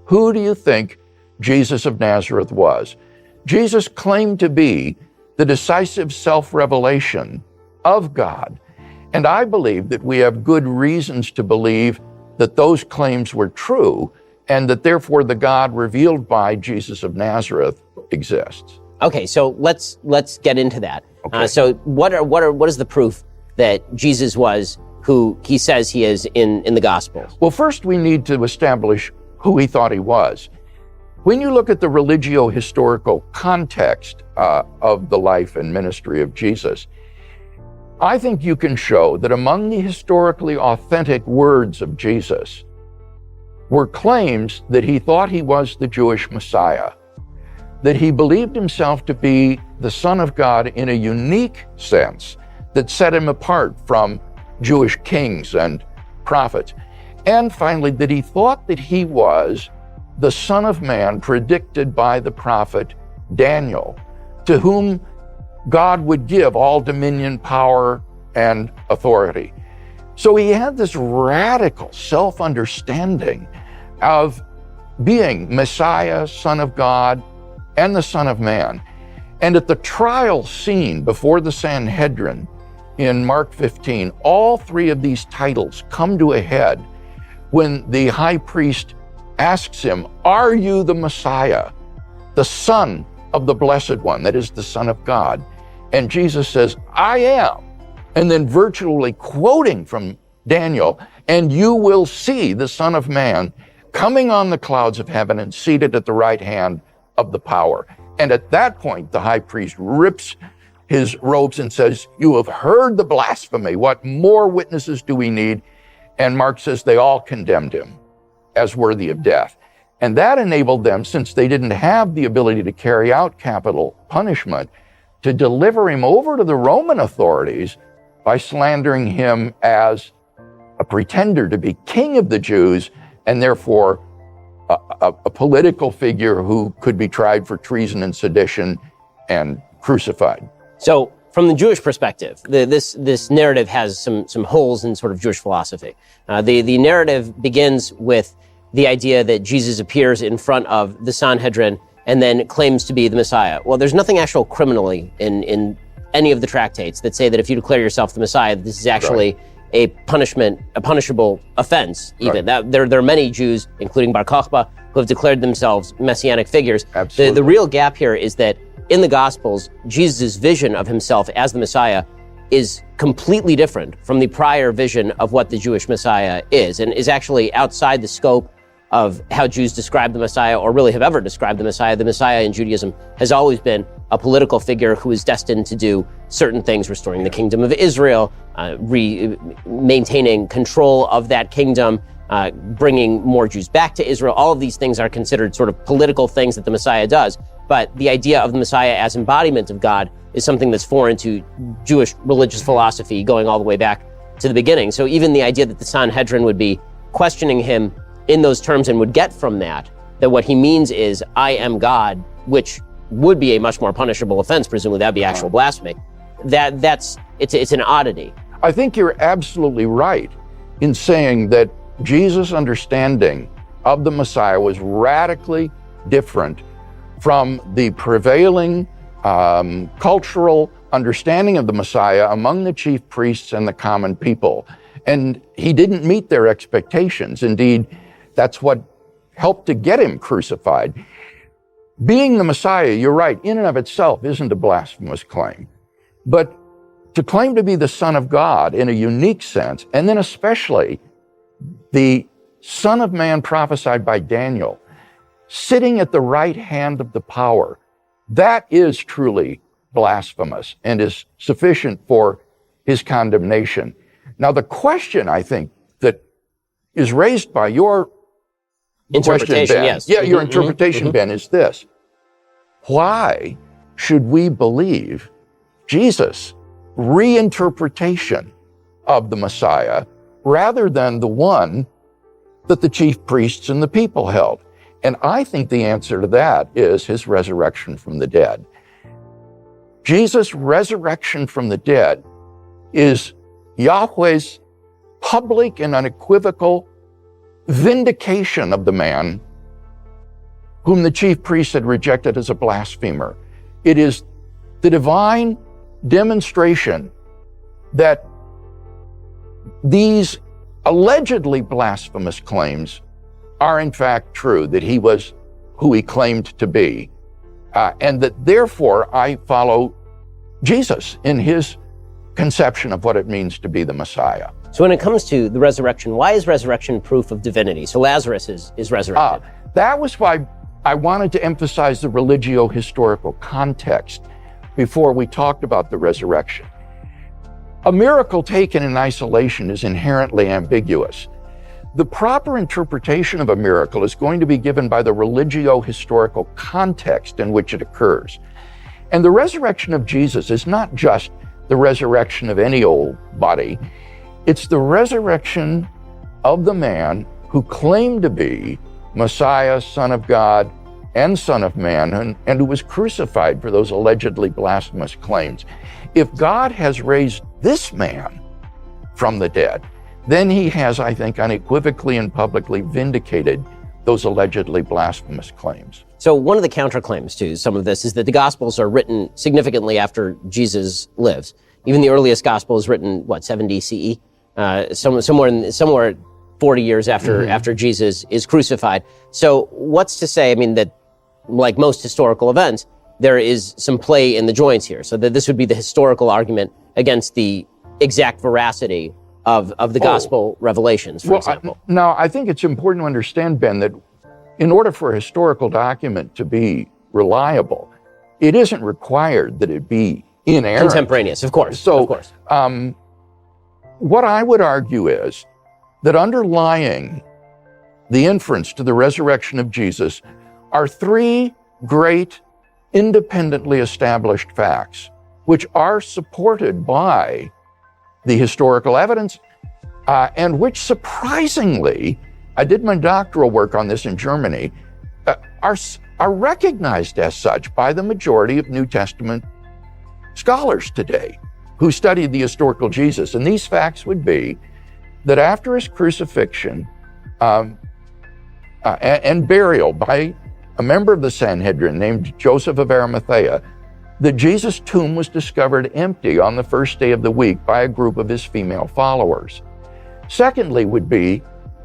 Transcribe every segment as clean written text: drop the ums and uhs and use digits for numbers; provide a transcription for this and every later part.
Who do you think Jesus of Nazareth was? Jesus claimed to be the decisive self-revelation of God. And I believe that we have good reasons to believe that those claims were true and that therefore the God revealed by Jesus of Nazareth exists. Okay, so let's get into that. Okay. So what is the proof that Jesus was who he says he is in the Gospels? Well, first we need to establish who he thought he was. When you look at the religio-historical context of the life and ministry of Jesus, I think you can show that among the historically authentic words of Jesus were claims that he thought he was the Jewish Messiah, that he believed himself to be the Son of God in a unique sense that set him apart from Jewish kings and prophets. And finally, that he thought that he was the Son of Man predicted by the prophet Daniel, to whom God would give all dominion, power, and authority. So he had this radical self-understanding of being Messiah, Son of God, and the Son of Man. And at the trial scene before the Sanhedrin in Mark 15, all three of these titles come to a head when the high priest asks him, "Are you the Messiah, the Son of the Blessed One, that is the Son of God?" And Jesus says, "I am." And then virtually quoting from Daniel, "And you will see the Son of Man coming on the clouds of heaven and seated at the right hand of the power." And at that point, the high priest rips his robes and says, "You have heard the blasphemy. What more witnesses do we need?" And Mark says they all condemned him as worthy of death. And that enabled them, since they didn't have the ability to carry out capital punishment, to deliver him over to the Roman authorities by slandering him as a pretender to be king of the Jews, and therefore a political figure who could be tried for treason and sedition and crucified. So from the Jewish perspective, this narrative has some holes in sort of Jewish philosophy. The narrative begins with the idea that Jesus appears in front of the Sanhedrin and then claims to be the Messiah. Well, there's nothing actual criminally in any of the tractates that say that if you declare yourself the Messiah, this is actually a punishable offense, even. Right. There are many Jews, including Bar Kokhba, who have declared themselves messianic figures. Absolutely. The real gap here is that in the Gospels, Jesus' vision of himself as the Messiah is completely different from the prior vision of what the Jewish Messiah is, and is actually outside the scope of how Jews describe the Messiah, or really have ever described the Messiah. The Messiah in Judaism has always been a political figure who is destined to do certain things, restoring the kingdom of Israel, maintaining control of that kingdom, bringing more Jews back to Israel. All of these things are considered sort of political things that the Messiah does. But the idea of the Messiah as embodiment of God is something that's foreign to Jewish religious philosophy going all the way back to the beginning. So even the idea that the Sanhedrin would be questioning him in those terms and would get from that what he means is, "I am God," which would be a much more punishable offense, presumably that'd be actual blasphemy. It's an oddity. I think you're absolutely right in saying that Jesus' understanding of the Messiah was radically different from the prevailing cultural understanding of the Messiah among the chief priests and the common people. And he didn't meet their expectations. Indeed, that's what helped to get him crucified. Being the Messiah, you're right, in and of itself isn't a blasphemous claim. But to claim to be the Son of God in a unique sense, and then especially the Son of Man prophesied by Daniel, sitting at the right hand of the power, that is truly blasphemous and is sufficient for his condemnation. Now, the question, I think, that is raised by your interpretation, question, Ben, yes. your interpretation, Ben, is this: why should we believe Jesus' reinterpretation of the Messiah rather than the one that the chief priests and the people held? And I think the answer to that is his resurrection from the dead. Jesus' resurrection from the dead is Yahweh's public and unequivocal vindication of the man whom the chief priests had rejected as a blasphemer. It is the divine demonstration that these allegedly blasphemous claims are in fact true, that he was who he claimed to be, and that therefore I follow Jesus in his conception of what it means to be the Messiah. So when it comes to the resurrection, why is resurrection proof of divinity? So Lazarus is resurrected. That was why I wanted to emphasize the religio-historical context before we talked about the resurrection. A miracle taken in isolation is inherently ambiguous. The proper interpretation of a miracle is going to be given by the religio-historical context in which it occurs. And the resurrection of Jesus is not just the resurrection of any old body. It's the resurrection of the man who claimed to be Messiah, Son of God, and Son of Man, and who was crucified for those allegedly blasphemous claims. If God has raised this man from the dead, then he has, I think, unequivocally and publicly vindicated those allegedly blasphemous claims. So one of the counterclaims to some of this is that the Gospels are written significantly after Jesus lives. Even the earliest Gospel is written, 70 CE? Somewhere 40 years after Jesus is crucified. So what's to say, that like most historical events, there is some play in the joints here, so that this would be the historical argument against the exact veracity of the gospel revelations, for example. Now, I think it's important to understand, Ben, that in order for a historical document to be reliable, it isn't required that it be inerrant. Contemporaneous, of course. So, of course. What I would argue is that underlying the inference to the resurrection of Jesus are three great independently established facts, which are supported by the historical evidence, and which surprisingly, I did my doctoral work on this in Germany, are recognized as such by the majority of New Testament scholars today who studied the historical Jesus. And these facts would be that after his crucifixion and burial by a member of the Sanhedrin named Joseph of Arimathea, that Jesus' tomb was discovered empty on the first day of the week by a group of his female followers. Secondly would be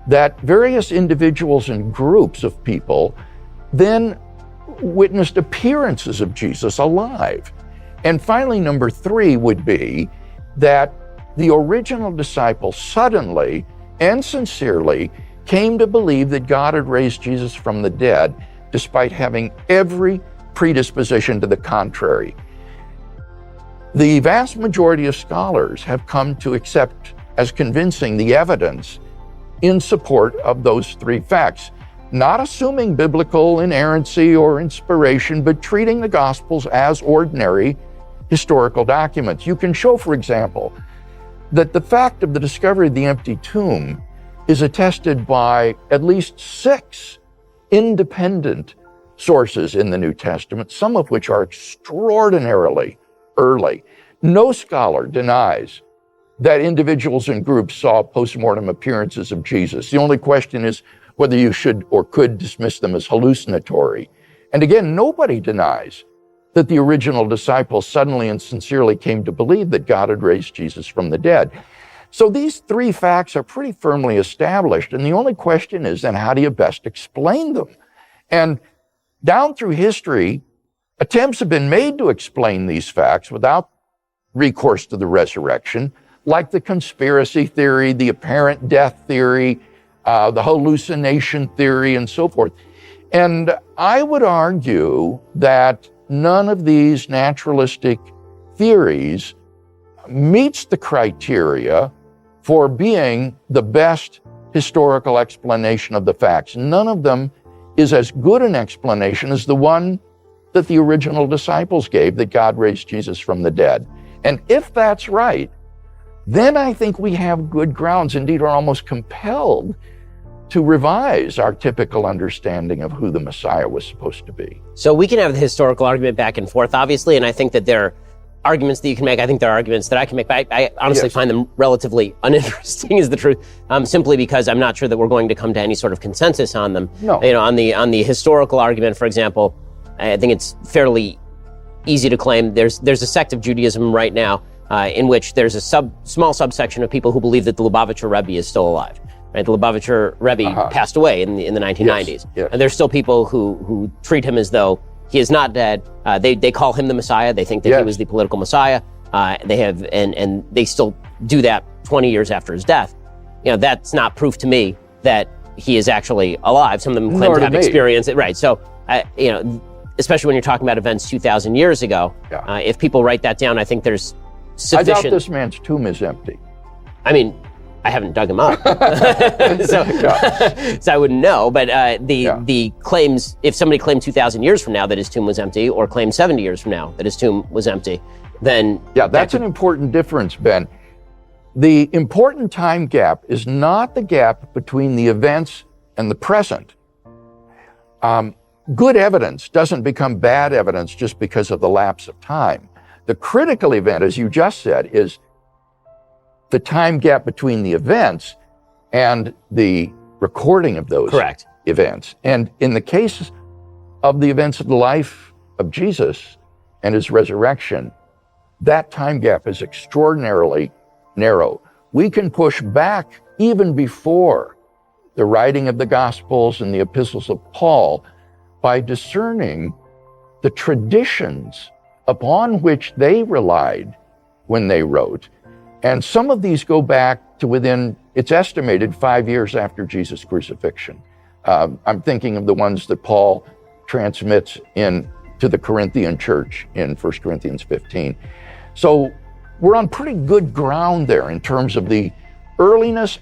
that various individuals and groups of people then witnessed appearances of Jesus alive. And finally, number three would be that the original disciples suddenly and sincerely came to believe that God had raised Jesus from the dead, despite having every predisposition to the contrary. The vast majority of scholars have come to accept as convincing the evidence in support of those three facts, not assuming biblical inerrancy or inspiration, but treating the Gospels as ordinary historical documents. You can show, for example, that the fact of the discovery of the empty tomb is attested by at least 6 independent sources in the New Testament, some of which are extraordinarily early. No scholar denies that individuals and groups saw postmortem appearances of Jesus. The only question is whether you should or could dismiss them as hallucinatory. And again, nobody denies that the original disciples suddenly and sincerely came to believe that God had raised Jesus from the dead. So these three facts are pretty firmly established, and the only question is then how do you best explain them? And down through history, attempts have been made to explain these facts without recourse to the resurrection, like the conspiracy theory, the apparent death theory, the hallucination theory, and so forth. And I would argue that none of these naturalistic theories meets the criteria for being the best historical explanation of the facts. None of them is as good an explanation as the one that the original disciples gave, that God raised Jesus from the dead. And if that's right, then I think we have good grounds, indeed are almost compelled, to revise our typical understanding of who the Messiah was supposed to be. So we can have the historical argument back and forth, obviously, and I think that there arguments that you can make. I think there are arguments that I can make, but I honestly find them relatively uninteresting, is the truth, simply because I'm not sure that we're going to come to any sort of consensus on them. No. On the historical argument, for example, I think it's fairly easy to claim there's a sect of Judaism right now in which there's a small subsection of people who believe that the Lubavitcher Rebbe is still alive. Right, the Lubavitcher Rebbe passed away in the 1990s, yes. And there's still people who treat him as though he is not dead. They call him the Messiah. They think that he was the political Messiah. They have and they still do that 20 years after his death. That's not proof to me that he is actually alive. Some of them claim to have experienced it. Right. So, especially when you're talking about events 2,000 years ago, if people write that down, I think there's sufficient. I doubt this man's tomb is empty. I mean, I haven't dug him up, so I wouldn't know. But the claims, if somebody claimed 2,000 years from now that his tomb was empty, or claimed 70 years from now that his tomb was empty, then that's an important difference, Ben. The important time gap is not the gap between the events and the present. Good evidence doesn't become bad evidence just because of the lapse of time. The critical event, as you just said, is the time gap between the events and the recording of those events. And in the case of the events of the life of Jesus and his resurrection, that time gap is extraordinarily narrow. We can push back even before the writing of the Gospels and the epistles of Paul by discerning the traditions upon which they relied when they wrote. And some of these go back to within, it's estimated, 5 years after Jesus' crucifixion. I'm thinking of the ones that Paul transmits to the Corinthian church in 1 Corinthians 15. So we're on pretty good ground there in terms of the earliness